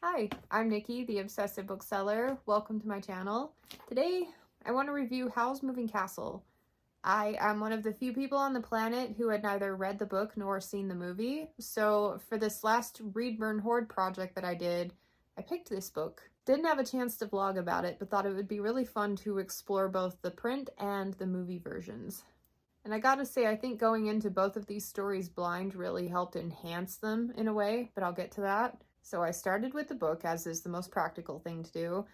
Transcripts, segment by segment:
Hi, I'm Nikki, the Obsessive Bookseller. Welcome to my channel. Today, I want to review Howl's Moving Castle. I am one of the few people on the planet who had neither read the book nor seen the movie, so for this last Read, Burn, Hoard project that I did, I picked this book. Didn't have a chance to vlog about it, but thought it would be really fun to explore both the print and the movie versions. And I gotta say, I think going into both of these stories blind really helped enhance them in a way, but I'll get to that. So I started with the book, as is the most practical thing to do.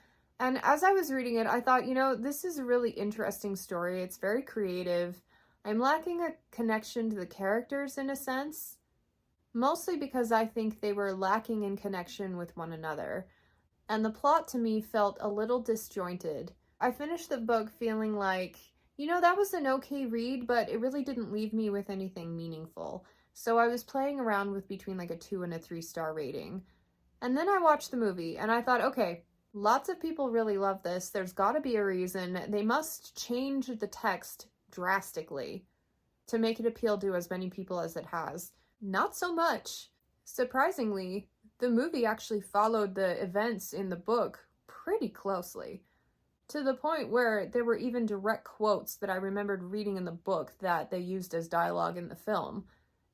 And as I was reading it, I thought, this is a really interesting story. It's very creative. I'm lacking a connection to the characters in a sense, mostly because I think they were lacking in connection with one another. And the plot to me felt a little disjointed. I finished the book feeling like, that was an okay read, but it really didn't leave me with anything meaningful. So I was playing around with between like a 2 and a 3-star rating. And then I watched the movie and I thought, okay, lots of people really love this. There's got to be a reason. They must change the text drastically to make it appeal to as many people as it has. Not so much. Surprisingly, the movie actually followed the events in the book pretty closely, to the point where there were even direct quotes that I remembered reading in the book that they used as dialogue in the film.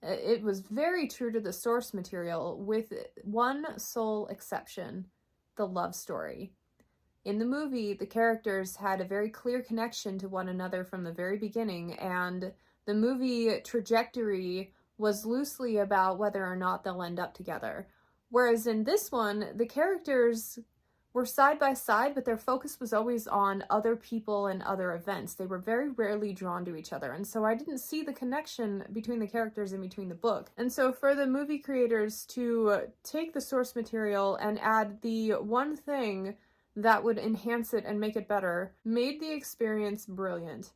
It was very true to the source material, with one sole exception: the love story. In the movie, the characters had a very clear connection to one another from the very beginning, and the movie trajectory was loosely about whether or not they'll end up together. Whereas in this one, the characters were side by side, but their focus was always on other people and other events. They were very rarely drawn to each other, and so I didn't see the connection between the characters and between the book. And so for the movie creators to take the source material and add the one thing that would enhance it and make it better made the experience brilliant.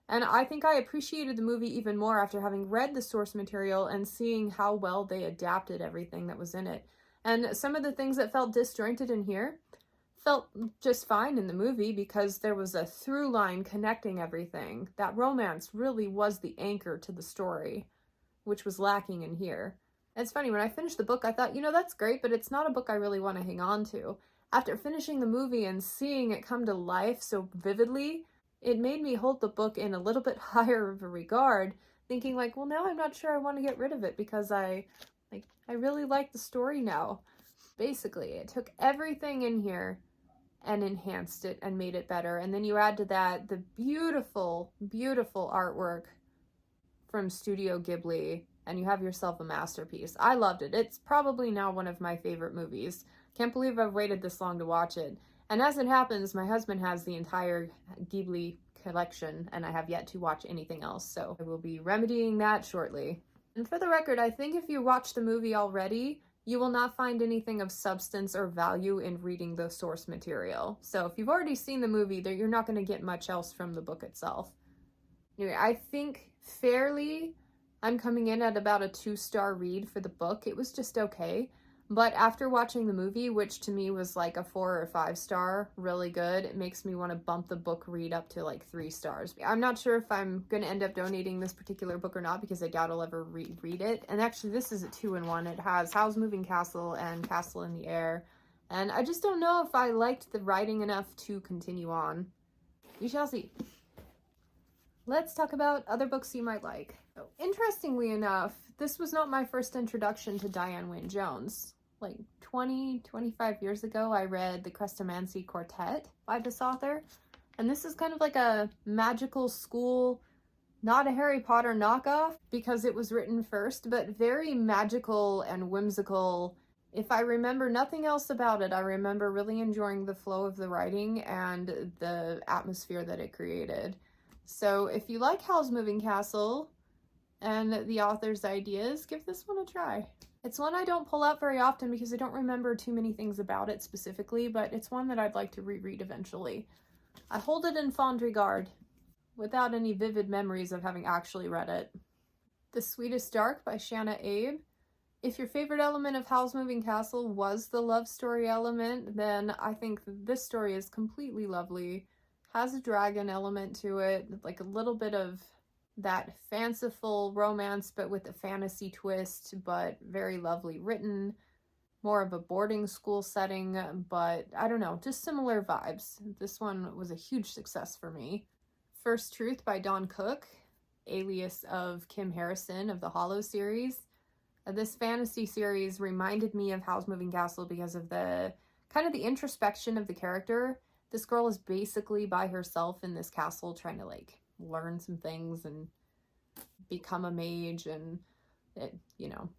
And I think I appreciated the movie even more after having read the source material and seeing how well they adapted everything that was in it. And some of the things that felt disjointed in here felt just fine in the movie because there was a through line connecting everything. That romance really was the anchor to the story, which was lacking in here. It's funny, when I finished the book, I thought, that's great, but it's not a book I really want to hang on to. After finishing the movie and seeing it come to life so vividly, it made me hold the book in a little bit higher of a regard, thinking like, well, now I'm not sure I want to get rid of it because I really like the story now. Basically, it took everything in here and enhanced it and made it better. And then you add to that the beautiful, beautiful artwork from Studio Ghibli, and you have yourself a masterpiece. I loved it. It's probably now one of my favorite movies. Can't believe I've waited this long to watch it. And as it happens, my husband has the entire Ghibli collection, and I have yet to watch anything else, so I will be remedying that shortly. And for the record, I think if you watch the movie already, you will not find anything of substance or value in reading the source material. So if you've already seen the movie, you're not going to get much else from the book itself. Anyway, I think fairly, I'm coming in at about a 2-star read for the book. It was just okay. But after watching the movie, which to me was like a 4 or 5-star, really good, it makes me want to bump the book read up to like 3 stars. I'm not sure if I'm going to end up donating this particular book or not, because I doubt I'll ever read it. And actually, this is a 2-in-1. It has Howl's Moving Castle and Castle in the Air. And I just don't know if I liked the writing enough to continue on. We shall see. Let's talk about other books you might like. So, interestingly enough, this was not my first introduction to Diane Wynne Jones. Like 25 years ago, I read The Crestomancy Quartet by this author. And this is kind of like a magical school, not a Harry Potter knockoff, because it was written first, but very magical and whimsical. If I remember nothing else about it, I remember really enjoying the flow of the writing and the atmosphere that it created. So if you like Howl's Moving Castle and the author's ideas, give this one a try. It's one I don't pull out very often because I don't remember too many things about it specifically, but it's one that I'd like to reread eventually. I hold it in fond regard, without any vivid memories of having actually read it. The Sweetest Dark by Shanna Abe. If your favorite element of Howl's Moving Castle was the love story element, then I think this story is completely lovely. Has a dragon element to it, like a little bit of that fanciful romance, but with a fantasy twist, but very lovely written. more of a boarding school setting, but I don't know, just similar vibes. This one was a huge success for me. First Truth by Dawn Cook, alias of Kim Harrison of the Howl series. This fantasy series reminded me of Howl's Moving Castle because of the kind of the introspection of the character. This girl is basically by herself in this castle trying to like learn some things and become a mage, and it, you know,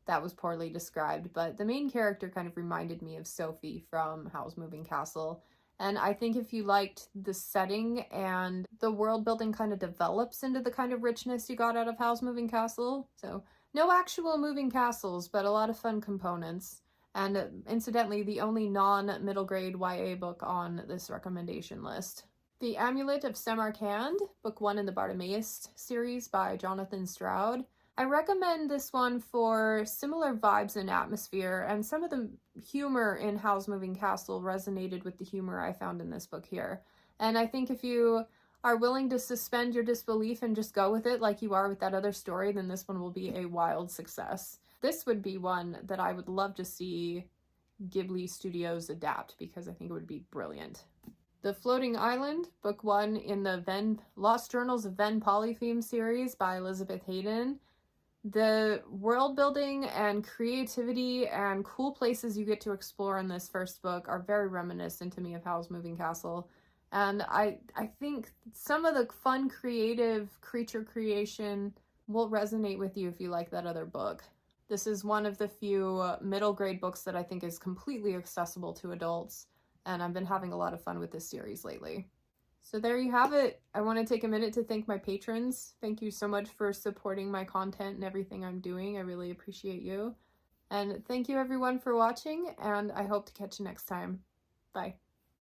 that was poorly described, but the main character kind of reminded me of Sophie from Howl's Moving Castle. And I think if you liked the setting and the world building kind of develops into the kind of richness you got out of Howl's Moving Castle. So no actual moving castles, but a lot of fun components. And incidentally, the only non-middle grade YA book on this recommendation list. The Amulet of Samarkand, book 1 in the Bartimaeus series by Jonathan Stroud. I recommend this one for similar vibes and atmosphere, and some of the humor in Howl's Moving Castle resonated with the humor I found in this book here. And I think if you are willing to suspend your disbelief and just go with it like you are with that other story, then this one will be a wild success. This would be one that I would love to see Ghibli Studios adapt because I think it would be brilliant. The Floating Island, book 1 in the Lost Journals of Ven Polytheme series by Elizabeth Hayden. The world building and creativity and cool places you get to explore in this first book are very reminiscent to me of Howl's Moving Castle. And I think some of the fun, creative creature creation will resonate with you if you like that other book. This is one of the few middle grade books that I think is completely accessible to adults, and I've been having a lot of fun with this series lately. So there you have it. I want to take a minute to thank my patrons. Thank you so much for supporting my content and everything I'm doing. I really appreciate you. And thank you everyone for watching, and I hope to catch you next time. Bye.